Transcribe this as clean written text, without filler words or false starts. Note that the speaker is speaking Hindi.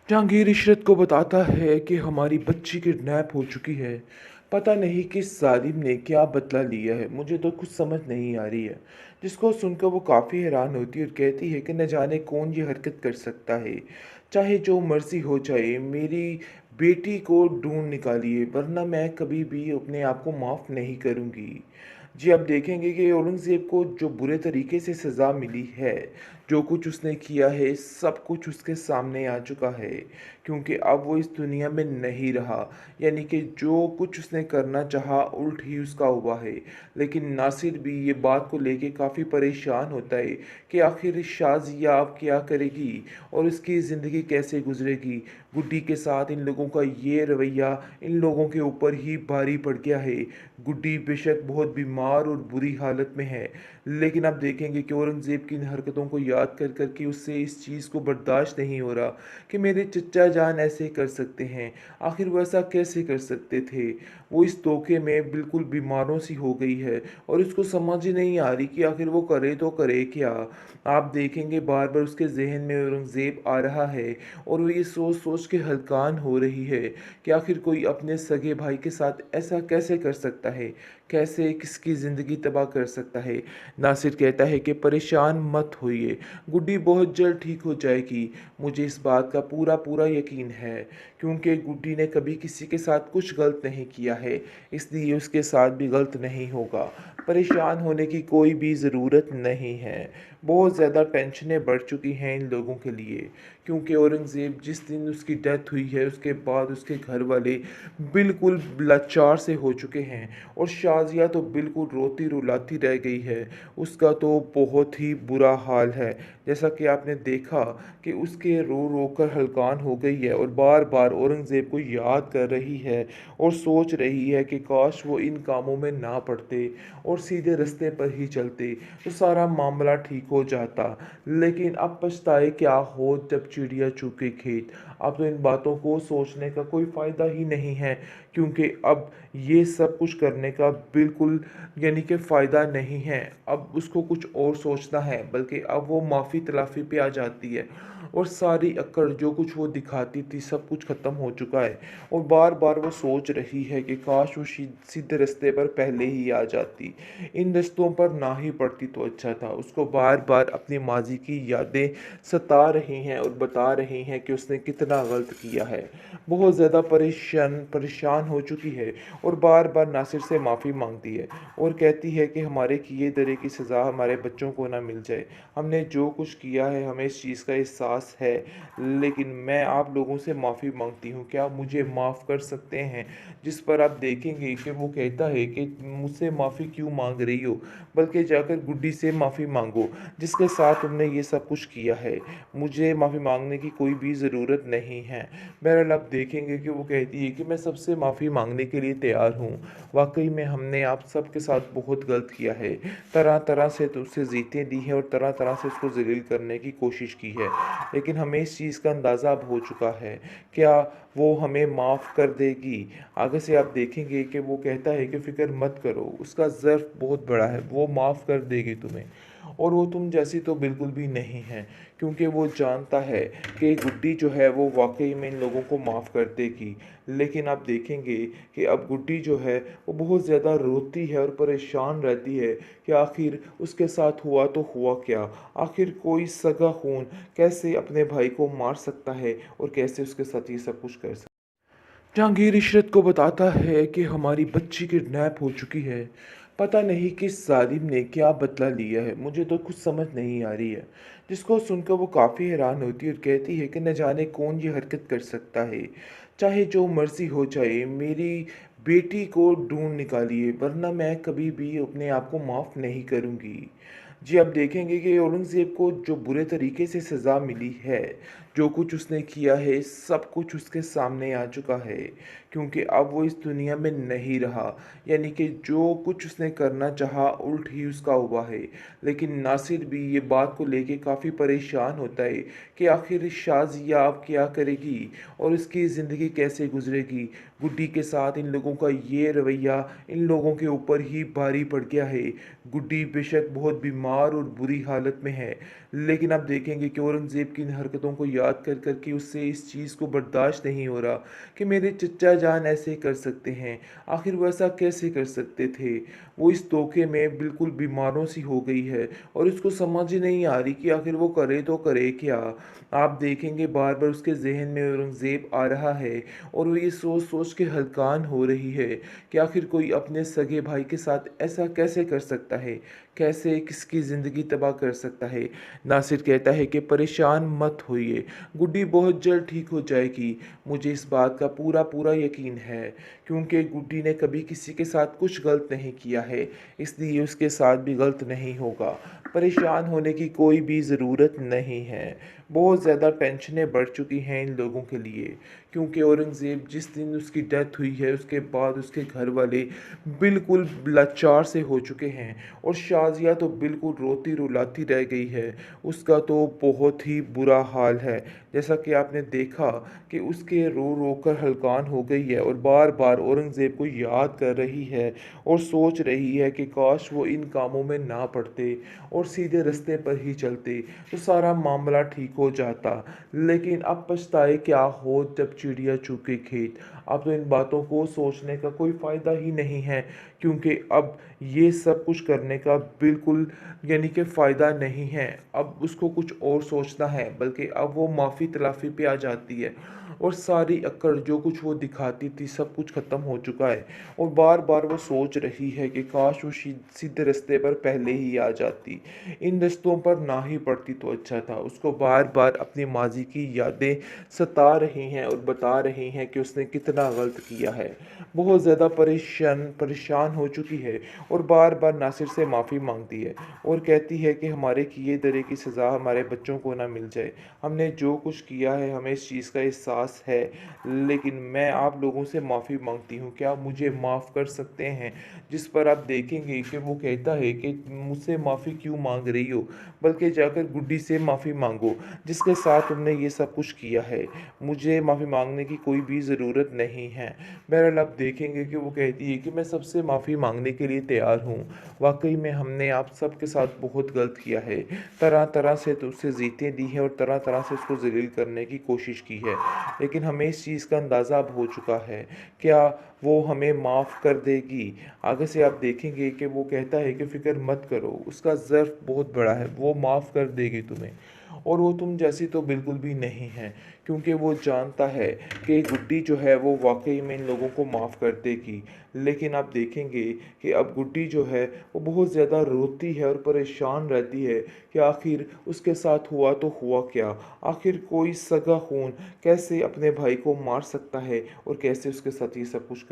जहांगीर इशरत को बताता है कि हमारी बच्ची किडनैप हो चुकी है। पता नहीं किस जालिम ने क्या बदला लिया है, मुझे तो कुछ समझ नहीं आ रही है। जिसको सुनकर वो काफ़ी हैरान होती है और कहती है कि न जाने कौन ये हरकत कर सकता है। चाहे जो मर्जी हो जाए, मेरी बेटी को ढूंढ निकालिए, वरना मैं कभी भी अपने आप को माफ़ नहीं करूँगी। जी, आप देखेंगे कि औरंगज़ेब को जो बुरे तरीके से सज़ा मिली है, जो कुछ उसने किया है, सब कुछ उसके सामने आ चुका है, क्योंकि अब वो इस दुनिया में नहीं रहा। यानी कि जो कुछ उसने करना चाहा, उल्ट ही उसका हुआ है। लेकिन नासिर भी ये बात को लेके काफ़ी परेशान होता है कि आखिर शाज़िया अब क्या करेगी और उसकी ज़िंदगी कैसे गुज़रेगी। गुड्डी के साथ इन लोगों का ये रवैया इन लोगों के ऊपर ही भारी पड़ गया है। गुड्डी बेशक बहुत बीमार और बुरी हालत में है, लेकिन आप देखेंगे कि औरंगज़ेब की इन हरकतों को याद कर कर के उससे इस चीज़ को बर्दाश्त नहीं हो रहा कि मेरे चचा जान ऐसे कर सकते हैं। आखिर वो ऐसा कैसे कर सकते थे। वो इस धोखे में बिल्कुल बीमारों सी हो गई है और उसको समझ ही नहीं आ रही कि आखिर वो करे तो करे क्या। आप देखेंगे बार बार उसके जहन में औरंगज़ेब आ रहा है और वो ये सोच सोच के हलकान हो रही है कि आखिर कोई अपने सगे भाई के साथ ऐसा कैसे कर सकता है, कैसे किसकी ज़िंदगी तबाह कर सकता है। नासिर कहता है कि परेशान मत होइए, गुड्डी बहुत जल्द ठीक हो जाएगी। मुझे इस बात का पूरा पूरा यकीन है, क्योंकि गुड्डी ने कभी किसी के साथ कुछ गलत नहीं किया है, इसलिए उसके साथ भी गलत नहीं होगा। परेशान होने की कोई भी ज़रूरत नहीं है। बहुत ज़्यादा टेंशनें बढ़ चुकी हैं इन लोगों के लिए, क्योंकि औरंगज़ेब जिस दिन उसकी डेथ हुई है उसके बाद उसके घर वाले बिल्कुल लाचार से हो चुके हैं और शाज़िया तो बिल्कुल रोती रुलाती रह गई है। उसका तो बहुत ही बुरा हाल है। जैसा कि आपने देखा कि उसके रो रो कर हलकान हो गई है और बार बार औरंगज़ेब को याद कर रही है और सोच रही है कि काश वो इन कामों में ना पड़ते और सीधे रास्ते पर ही चलते, तो सारा मामला ठीक हो जाता। लेकिन अब पछताए क्या हो जब चिड़िया चुगे खेत। अब तो इन बातों को सोचने का कोई फ़ायदा ही नहीं है, क्योंकि अब ये सब कुछ करने का बिल्कुल यानी कि फ़ायदा नहीं है। अब उसको कुछ और सोचना है, बल्कि अब वो माफ़ी तलाफ़ी पे आ जाती है और सारी अक्कड़ जो कुछ वो दिखाती थी सब कुछ ख़त्म हो चुका है और बार-बार वो सोच रही है कि काश वो सीधे रास्ते पर पहले ही आ जाती। इन रास्तों पर ना ही पड़ती तो अच्छा था। उसको बार-बार अपनी माज़ी की यादें सता रही हैं और बता रही हैं कि उसने कितना गलत किया है। बहुत ज़्यादा परेशान हो चुकी है और बार-बार नासिर से माफ़ी माँगती है और कहती है कि हमारे किए धरे की सज़ा हमारे बच्चों को ना मिल जाए। हमने जो कुछ किया है हमें इस चीज़ का एहसास है, लेकिन मैं आप लोगों से माफ़ी माँगती हूँ, क्या आप मुझे माफ़ कर सकते हैं? जिस पर आप देखेंगे कि वो कहता है कि मुझसे माफ़ी क्यों माँग रही हो? बल्कि जाकर गुड्डी से माफ़ी माँगो, जिसके साथ तुमने ये सब कुछ किया है। मुझे माफ़ी माँगने की कोई भी ज़रूरत नहीं है। बहरहाल आप देखेंगे कि वो कहती है कि मैं सबसे माफ़ी माँगने के लिए तैयार हूँ। वाक़ई में हमने आप सबके साथ बहुत गलत किया है। तरह-तरह से तो उससे ज़ीतें दी हैं और तरह-तरह से उसको ज़लील करने की कोशिश की है। लेकिन हमें इस चीज़ का अंदाज़ा अब हो चुका है। क्या वो हमें माफ़ कर देगी? आगे से आप देखेंगे कि वो कहता है कि फ़िक्र मत करो, उसका ज़र्फ़ बहुत बड़ा है, वो माफ़ कर देगी तुम्हें। और वो तुम जैसी तो बिल्कुल भी नहीं है, क्योंकि वो जानता है कि गुड्डी जो है वो वाक़ई में इन लोगों को माफ़ कर देगी। लेकिन आप देखेंगे कि अब गुड्डी जो है वो बहुत ज़्यादा रोती है और परेशान रहती है कि आखिर उसके साथ हुआ तो हुआ क्या? आखिर कोई सगा खून कैसे अपने भाई को मार सकता है और कैसे उसके साथ ये सब कुछ कर सकता है? जहांगीर इशरत को बताता है कि हमारी बच्ची किडनैप हो चुकी है। पता नहीं किस जालिम ने क्या बदला लिया है, मुझे तो कुछ समझ नहीं आ रही है। जिसको सुनकर वो काफ़ी हैरान होती है और कहती है कि न जाने कौन ये हरकत कर सकता है। चाहे जो मर्जी हो जाए, मेरी बेटी को ढूंढ निकालिए, वरना मैं कभी भी अपने आप को माफ़ नहीं करूँगी। जी, आप देखेंगे कि औरंगज़ेब को जो बुरे तरीके से सज़ा मिली है, जो कुछ उसने किया है, सब कुछ उसके सामने आ चुका है, क्योंकि अब वो इस दुनिया में नहीं रहा। यानी कि जो कुछ उसने करना चाहा, उल्ट ही उसका हुआ है। लेकिन नासिर भी ये बात को लेके काफ़ी परेशान होता है कि आखिर शाज़िया अब क्या करेगी और उसकी ज़िंदगी कैसे गुज़रेगी। गुड्डी के साथ इन लोगों का ये रवैया इन लोगों के ऊपर ही भारी पड़ गया है। गुड्डी बेशक बहुत बीमार और बुरी हालत में है, लेकिन आप देखेंगे कि औरंगज़ेब की इन हरकतों को याद कर कर के उससे इस चीज़ को बर्दाश्त नहीं हो रहा कि मेरे चचा जान ऐसे कर सकते हैं। आखिर वो ऐसा कैसे कर सकते थे? वो इस धोखे में बिल्कुल बीमारों सी हो गई है और उसको समझ ही नहीं आ रही कि आखिर वो करे तो करे क्या? आप देखेंगे बार-बार उसके ज़हन में औरंगज़ेब आ रहा है और वो ये सोच-सोच के हलकान हो रही है कि आखिर कोई अपने सगे भाई के साथ ऐसा कैसे कर सकता है? कैसे किसकी ज़िंदगी तबाह कर सकता है? नासिर कहता है कि परेशान मत होइए, गुड्डी बहुत जल्द ठीक हो जाएगी। मुझे इस बात का पूरा-पूरा यकीन है, क्योंकि गुड्डी ने कभी किसी के साथ कुछ गलत नहीं किया है, इसलिए उसके साथ भी गलत नहीं होगा। परेशान होने की कोई भी ज़रूरत नहीं है। बहुत ज़्यादा टेंशनें बढ़ चुकी हैं इन लोगों के लिए, क्योंकि औरंगज़ेब जिस दिन उसकी डेथ हुई है, उसके बाद उसके घर वाले बिल्कुल लाचार से हो चुके हैं और शाज़िया तो बिल्कुल रोती-रुलाती रह गई है। उसका तो बहुत ही बुरा हाल है। जैसा कि आपने देखा कि उसके रो-रो कर हलकान हो गई है और बार-बार औरंगज़ेब को याद कर रही है और सोच रही है कि काश वो इन कामों में ना पड़ते और सीधे रास्ते पर ही चलते, तो सारा मामला ठीक हो जाता। लेकिन अब पछताए क्या हो जब चिड़िया चुग गई खेत। अब तो इन बातों को सोचने का कोई फ़ायदा ही नहीं है, क्योंकि अब ये सब कुछ करने का बिल्कुल यानी कि फ़ायदा नहीं है। अब उसको कुछ और सोचना है, बल्कि अब वो माफ़ी तलाफ़ी पे आ जाती है और सारी अक्कड़ जो कुछ वो दिखाती थी सब कुछ ख़त्म हो चुका है और बार-बार वो सोच रही है कि काश वो सीधे रास्ते पर पहले ही आ जाती। इन रास्तों पर ना ही पड़ती तो अच्छा था। उसको बार-बार अपनी माज़ी की यादें सता रही हैं और बता रही हैं कि उसने कितना गलत किया है। बहुत ज़्यादा परेशान हो चुकी है और बार-बार नासिर से माफ़ी माँगती है और कहती है कि हमारे किए धरे की सज़ा हमारे बच्चों को ना मिल जाए। हमने जो कुछ किया है हमें इस चीज़ का एहसास है, लेकिन मैं आप लोगों से माफ़ी माँगती हूँ। क्या आप मुझे माफ़ कर सकते हैं? जिस पर आप देखेंगे कि वो कहता है कि मुझसे माफ़ी क्यों माँग रही हो? बल्कि जाकर गुड्डी से माफ़ी माँगो, जिसके साथ तुमने ये सब कुछ किया है। मुझे माफ़ी माँगने की कोई भी ज़रूरत नहीं है। बहरहाल आप देखेंगे कि वो कहती है कि मैं सबसे माफ़ी माँगने के लिए तैयार हूँ। वाक़ई में हमने आप सबके साथ बहुत गलत किया है। तरह-तरह से तो उसे ज़ीतें दी हैं और तरह-तरह से उसको ज़लील करने की कोशिश की है। लेकिन हमें इस चीज़ का अंदाज़ा अब हो चुका है। क्या वो हमें माफ़ कर देगी? आगे से आप देखेंगे कि वो कहता है कि फ़िक्र मत करो, उसका ज़र्फ़ बहुत बड़ा है, वो माफ़ कर देगी तुम्हें। और वो तुम जैसी तो बिल्कुल भी नहीं है, क्योंकि वो जानता है कि गुड्डी जो है वो वाक़ई में इन लोगों को माफ़ कर देगी। लेकिन आप देखेंगे कि अब गुड्डी जो है वो बहुत ज़्यादा रोती है और परेशान रहती है कि आखिर उसके साथ हुआ तो हुआ क्या? आखिर कोई सगा खून कैसे अपने भाई को मार सकता है और कैसे उसके साथ ये सब कुछ कर